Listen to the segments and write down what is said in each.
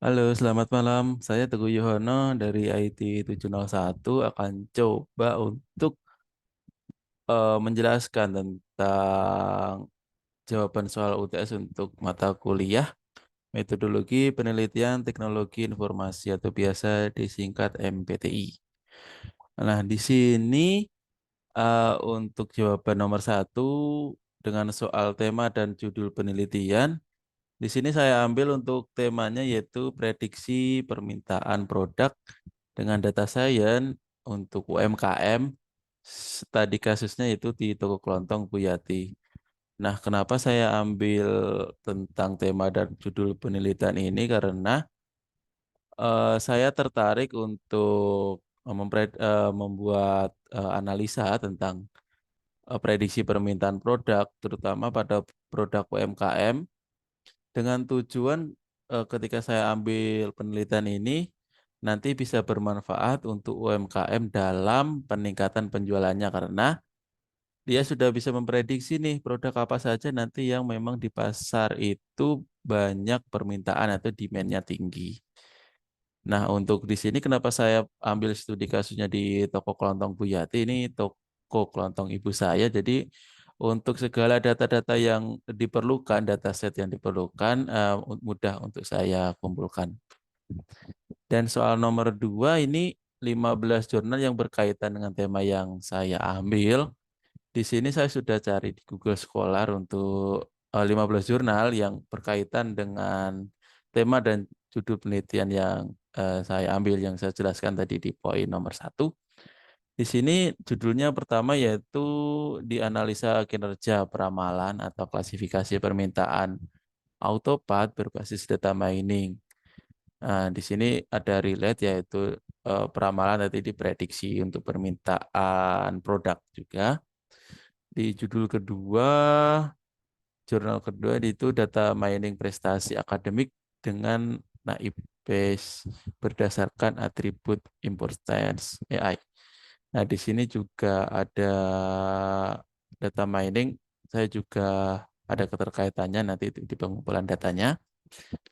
Halo, selamat malam. Saya Teguh Yuhono dari IT 701 akan coba untuk menjelaskan tentang jawaban soal UTS untuk mata kuliah Metodologi Penelitian Teknologi Informasi atau biasa disingkat MPTI. Nah, di sini untuk jawaban nomor satu dengan soal tema dan judul penelitian. Di sini saya ambil untuk temanya yaitu prediksi permintaan produk dengan data science untuk UMKM. Tadi kasusnya itu di Toko Kelontong Buyati. Nah, kenapa saya ambil tentang tema dan judul penelitian ini? Karena saya tertarik untuk membuat analisa tentang prediksi permintaan produk, terutama pada produk UMKM dengan tujuan ketika saya ambil penelitian ini nanti bisa bermanfaat untuk UMKM dalam peningkatan penjualannya karena dia sudah bisa memprediksi nih produk apa saja nanti yang memang di pasar itu banyak permintaan atau demand-nya tinggi. Nah, untuk di sini kenapa saya ambil studi kasusnya di toko kelontong Buyati, ini toko kelontong ibu saya. Jadi untuk segala data-data yang diperlukan, dataset yang diperlukan, mudah untuk saya kumpulkan. Dan soal nomor 2 ini 15 jurnal yang berkaitan dengan tema yang saya ambil. Di sini saya sudah cari di Google Scholar untuk 15 jurnal yang berkaitan dengan tema dan judul penelitian yang saya ambil, yang saya jelaskan tadi di poin nomor satu. Di sini judulnya pertama yaitu dianalisa kinerja peramalan atau klasifikasi permintaan autopat berbasis data mining. Nah, di sini ada relate yaitu peramalan tadi diprediksi untuk permintaan produk juga. Di judul kedua, jurnal kedua itu data mining prestasi akademik dengan naib base berdasarkan atribut importance AI. Nah, di sini juga ada data mining. Saya juga ada keterkaitannya nanti di pengumpulan datanya.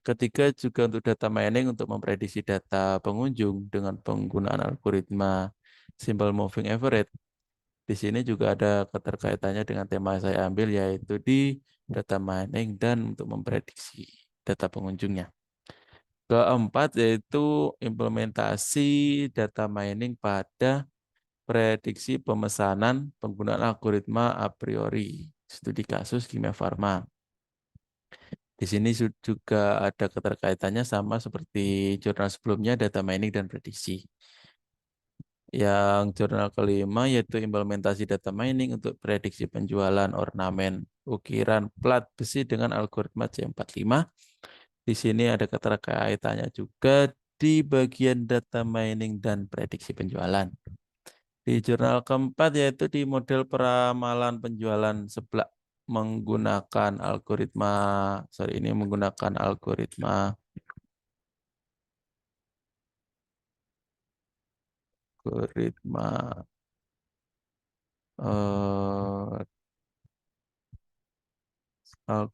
Ketiga juga untuk data mining untuk memprediksi data pengunjung dengan penggunaan algoritma simple moving average. Di sini juga ada keterkaitannya dengan tema yang saya ambil yaitu di data mining dan untuk memprediksi data pengunjungnya. Keempat yaitu implementasi data mining pada prediksi pemesanan penggunaan algoritma a priori. Studi kasus Kimia Farma. Di sini juga ada keterkaitannya sama seperti jurnal sebelumnya, data mining dan prediksi. Yang jurnal kelima yaitu implementasi data mining untuk prediksi penjualan ornamen ukiran plat besi dengan algoritma C45. Di sini ada keterkaitannya juga di bagian data mining dan prediksi penjualan. Di jurnal keempat yaitu di model peramalan penjualan seblak menggunakan algoritma eh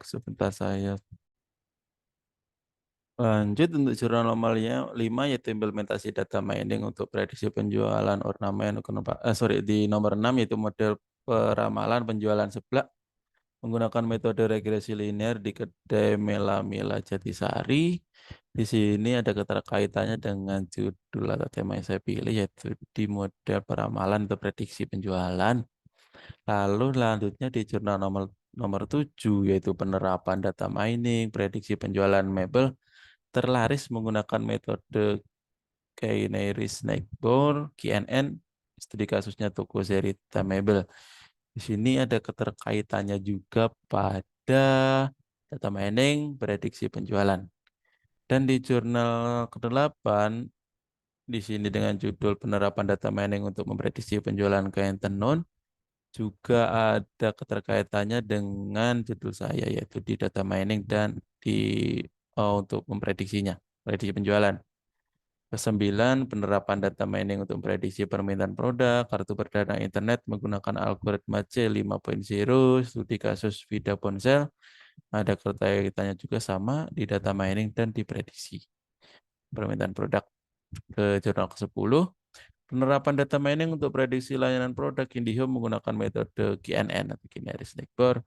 sebentar saya lanjut untuk jurnal nomornya 5 yaitu implementasi data mining untuk prediksi penjualan ornamen di nomor 6 yaitu model peramalan penjualan seblak menggunakan metode regresi linear di kedai Mela Jatisari. Di sini ada keterkaitannya dengan judul atau tema yang saya pilih yaitu di model peramalan atau prediksi penjualan. Lalu lanjutnya di jurnal nomor nomor 7 yaitu penerapan data mining, prediksi penjualan mebel terlaris menggunakan metode Canary Snakebore, KNN, studi kasusnya toko Zerita Mebel. Di sini ada keterkaitannya juga pada data mining, prediksi penjualan. Dan di jurnal ke-8, di sini dengan judul penerapan data mining untuk memprediksi penjualan kain tenun, juga ada keterkaitannya dengan judul saya, yaitu di data mining dan untuk memprediksinya, prediksi penjualan. Kesembilan, penerapan data mining untuk memprediksi permintaan produk, kartu perdana internet menggunakan algoritma C5.0, studi kasus Vida Ponsel, ada keterkaitannya juga sama di data mining dan di prediksi. permintaan produk. Ke jurnal ke-10, penerapan data mining untuk prediksi layanan produk IndiHome menggunakan metode KNN atau Kineris Network.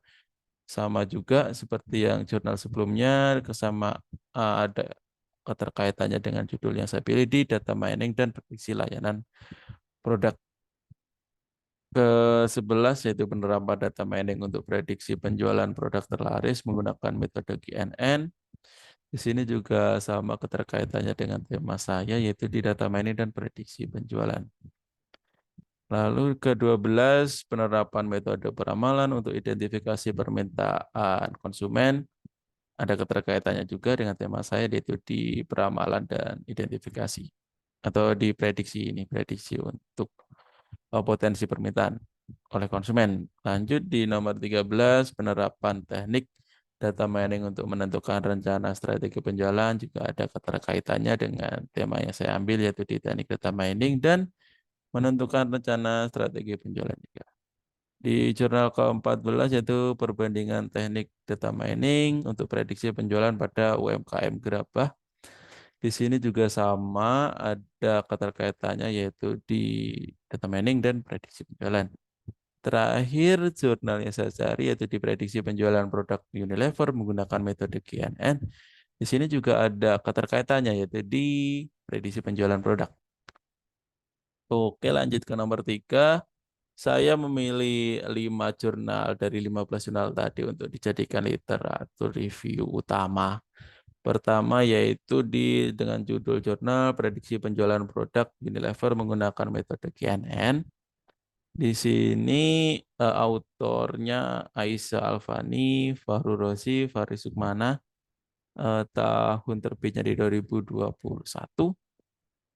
Sama juga seperti yang jurnal sebelumnya, ada keterkaitannya dengan judul yang saya pilih di data mining dan prediksi layanan produk. Ke-11 yaitu penerapan data mining untuk prediksi penjualan produk terlaris menggunakan metode KNN. Di sini juga sama keterkaitannya dengan tema saya yaitu di data mining dan prediksi penjualan. Lalu ke-12 penerapan metode peramalan untuk identifikasi permintaan konsumen. Ada keterkaitannya juga dengan tema saya yaitu di peramalan dan identifikasi atau di prediksi ini, prediksi untuk potensi permintaan oleh konsumen. Lanjut di nomor 13, penerapan teknik data mining untuk menentukan rencana strategi penjualan juga ada keterkaitannya dengan tema yang saya ambil yaitu di teknik data mining dan menentukan rencana strategi penjualan juga. Di jurnal ke-14 yaitu perbandingan teknik data mining untuk prediksi penjualan pada UMKM Gerabah. Di sini juga sama ada keterkaitannya yaitu di data mining dan prediksi penjualan. Terakhir, jurnal yang saya cari yaitu di prediksi penjualan produk Unilever menggunakan metode KNN. Di sini juga ada keterkaitannya yaitu di prediksi penjualan produk. Oke, lanjut ke nomor 3. Saya memilih 5 jurnal dari 15 jurnal tadi untuk dijadikan literatur review utama. Pertama yaitu dengan judul jurnal prediksi penjualan produk Unilever menggunakan metode KNN. Di sini autornya Aisyah Alfani, Fahru Rozi, Fahri Sukmana. Tahun terbitnya di 2021.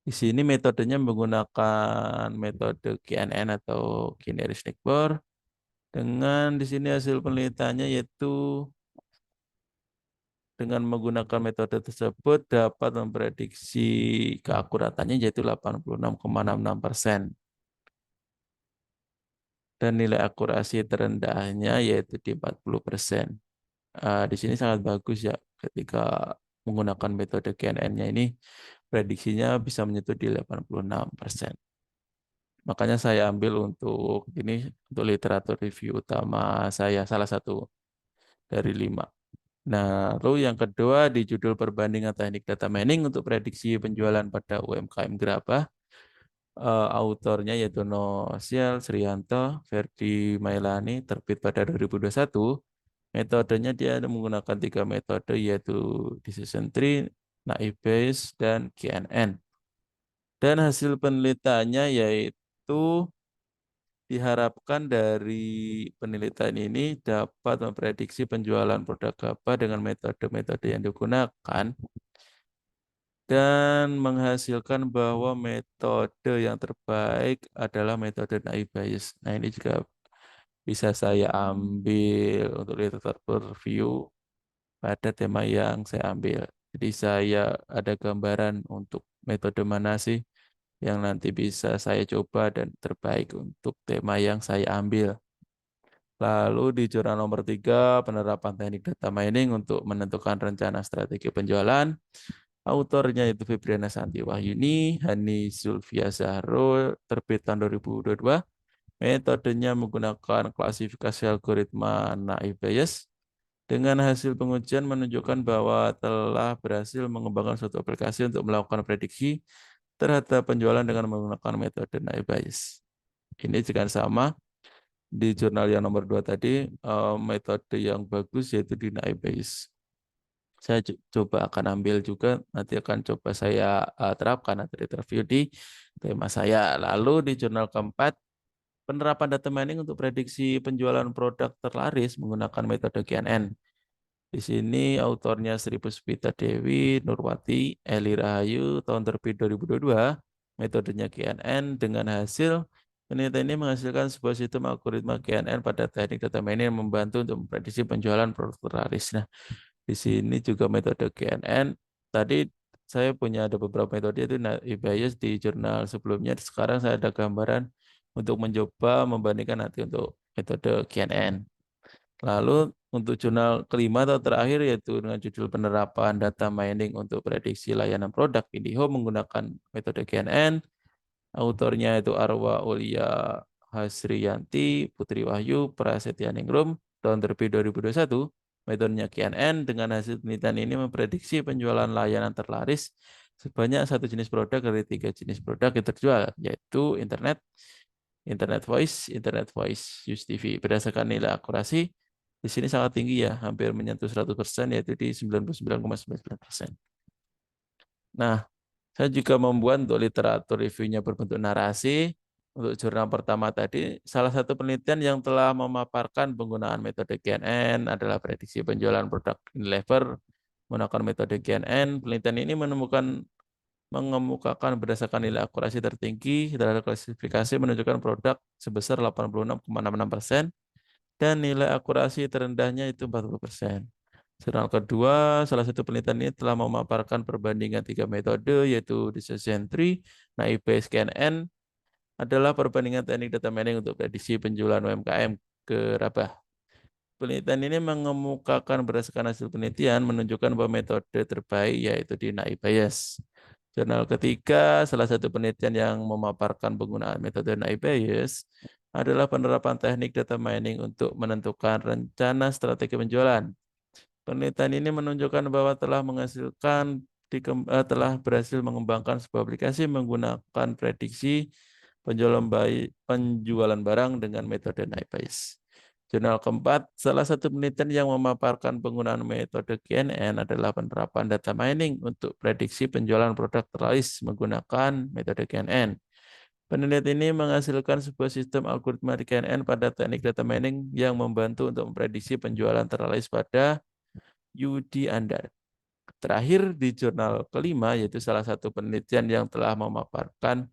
Di sini metodenya menggunakan metode KNN atau Kineris Network. Dengan di sini hasil penelitiannya yaitu dengan menggunakan metode tersebut dapat memprediksi keakuratannya yaitu 86,66%. Dan nilai akurasi terendahnya yaitu di 40%. Di sini sangat bagus ya ketika menggunakan metode KNN-nya ini prediksinya bisa menyentuh di 86%. Makanya saya ambil untuk literatur review utama saya salah satu dari 5. Nah, lalu yang kedua di judul perbandingan teknik data mining untuk prediksi penjualan pada UMKM Gerabah. Autornya yaitu Nosiel Srianto, Ferdi Mailani, terbit pada 2021. Metodenya dia menggunakan 3 metode yaitu Decision Tree, Naive Bayes, dan KNN. Dan hasil penelitiannya yaitu diharapkan dari penelitian ini dapat memprediksi penjualan produk gabah dengan metode-metode yang digunakan dan menghasilkan bahwa metode yang terbaik adalah metode naive Bayes. Nah, ini juga bisa saya ambil untuk literatur review pada tema yang saya ambil. Jadi saya ada gambaran untuk metode mana sih yang nanti bisa saya coba dan terbaik untuk tema yang saya ambil. Lalu di jurnal nomor 3, penerapan teknik data mining untuk menentukan rencana strategi penjualan. Autornya itu Febriana Santi Wahyuni, Hani Zulfia Zahro, terbit tahun 2022. Metodenya menggunakan klasifikasi algoritma Naive Bayes. Dengan hasil pengujian menunjukkan bahwa telah berhasil mengembangkan suatu aplikasi untuk melakukan prediksi terhadap penjualan dengan menggunakan metode Naive Bayes. Ini juga sama di jurnal yang nomor 2 tadi, metode yang bagus yaitu di Naive Bayes. Saya coba akan ambil juga, nanti akan coba saya terapkan atau interview di tema saya. Lalu di jurnal keempat, penerapan data mining untuk prediksi penjualan produk terlaris menggunakan metode KNN. Di sini autornya Sri Puspita Dewi, Nurwati, Eli Rahayu, tahun terbit 2022, metodenya KNN dengan hasil penelitian ini menghasilkan sebuah sistem algoritma KNN pada teknik data mining yang membantu untuk memprediksi penjualan produk terlaris. Nah, di sini juga metode KNN. Tadi saya punya ada beberapa metode itu Bayes di jurnal sebelumnya. Sekarang saya ada gambaran untuk mencoba membandingkan nanti untuk metode KNN. Lalu Untuk jurnal kelima atau terakhir yaitu dengan judul penerapan data mining untuk prediksi layanan produk IndiHome menggunakan metode KNN. Autornya itu Arwa Ulia Hasriyanti, Putri Wahyu, Prasetya Ningrum, tahun terbit 2021. Metodenya KNN dengan hasil penelitian ini memprediksi penjualan layanan terlaris sebanyak satu jenis produk dari tiga jenis produk yang terjual, yaitu Internet Voice, Use TV. Berdasarkan nilai akurasi, di sini sangat tinggi ya, hampir menyentuh 100%, yaitu di 99,99%. Nah, saya juga membuat untuk literatur reviewnya berbentuk narasi. Untuk jurnal pertama tadi, salah satu penelitian yang telah memaparkan penggunaan metode GNN adalah prediksi penjualan produk Unilever menggunakan metode GNN. Penelitian ini mengemukakan berdasarkan nilai akurasi tertinggi terhadap klasifikasi menunjukkan produk sebesar 86,66% dan nilai akurasi terendahnya itu 40%. Jurnal kedua, salah satu penelitian ini telah memaparkan perbandingan tiga metode, yaitu decision tree, naive Bayes, KNN, adalah perbandingan teknik data mining untuk prediksi penjualan UMKM ke Rabah. Penelitian ini mengemukakan berdasarkan hasil penelitian menunjukkan bahwa metode terbaik yaitu di naive Bayes. Jurnal ketiga, salah satu penelitian yang memaparkan penggunaan metode naive Bayes adalah penerapan teknik data mining untuk menentukan rencana strategi penjualan. Penelitian ini menunjukkan bahwa telah berhasil mengembangkan sebuah aplikasi menggunakan prediksi penjualan barang dengan metode naive Bayes. Jurnal keempat, salah satu penelitian yang memaparkan penggunaan metode KNN adalah penerapan data mining untuk prediksi penjualan produk terlaris menggunakan metode KNN. Penelitian ini menghasilkan sebuah sistem algoritma di KNN pada teknik data mining yang membantu untuk memprediksi penjualan terlaris pada Yudi Anda. Terakhir di jurnal kelima yaitu salah satu penelitian yang telah memaparkan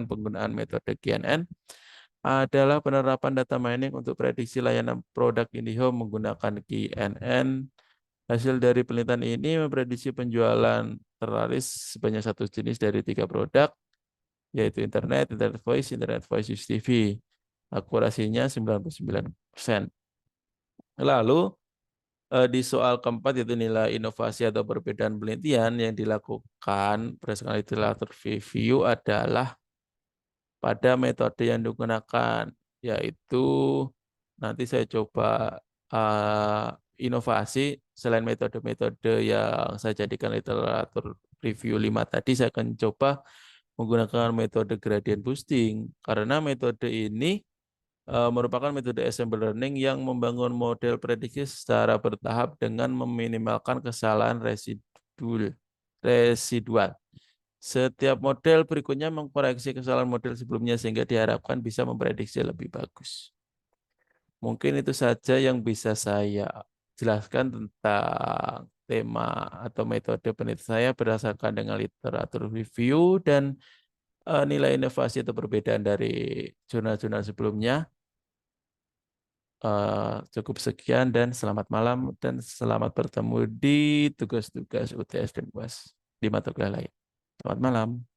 penggunaan metode KNN adalah penerapan data mining untuk prediksi layanan produk IndiHome menggunakan KNN. Hasil dari penelitian ini memprediksi penjualan terlaris sebanyak satu jenis dari tiga produk, yaitu Internet Voice, Use TV. Akurasinya 99%. Lalu, di soal keempat yaitu nilai inovasi atau perbedaan penelitian yang dilakukan berdasarkan literatur review adalah pada metode yang digunakan, yaitu nanti saya coba inovasi selain metode-metode yang saya jadikan literatur review 5 tadi, saya akan coba menggunakan metode gradient boosting karena metode ini merupakan metode assembly learning yang membangun model prediksi secara bertahap dengan meminimalkan kesalahan residual. Setiap model berikutnya mengkoreksi kesalahan model sebelumnya sehingga diharapkan bisa memprediksi lebih bagus. Mungkin itu saja yang bisa saya jelaskan tentang tema atau metode penelitian saya berdasarkan dengan literatur review dan nilai inovasi atau perbedaan dari jurnal-jurnal sebelumnya. Cukup sekian dan selamat malam dan selamat bertemu di tugas-tugas UTS dan UAS di mata kuliah lain. Selamat malam.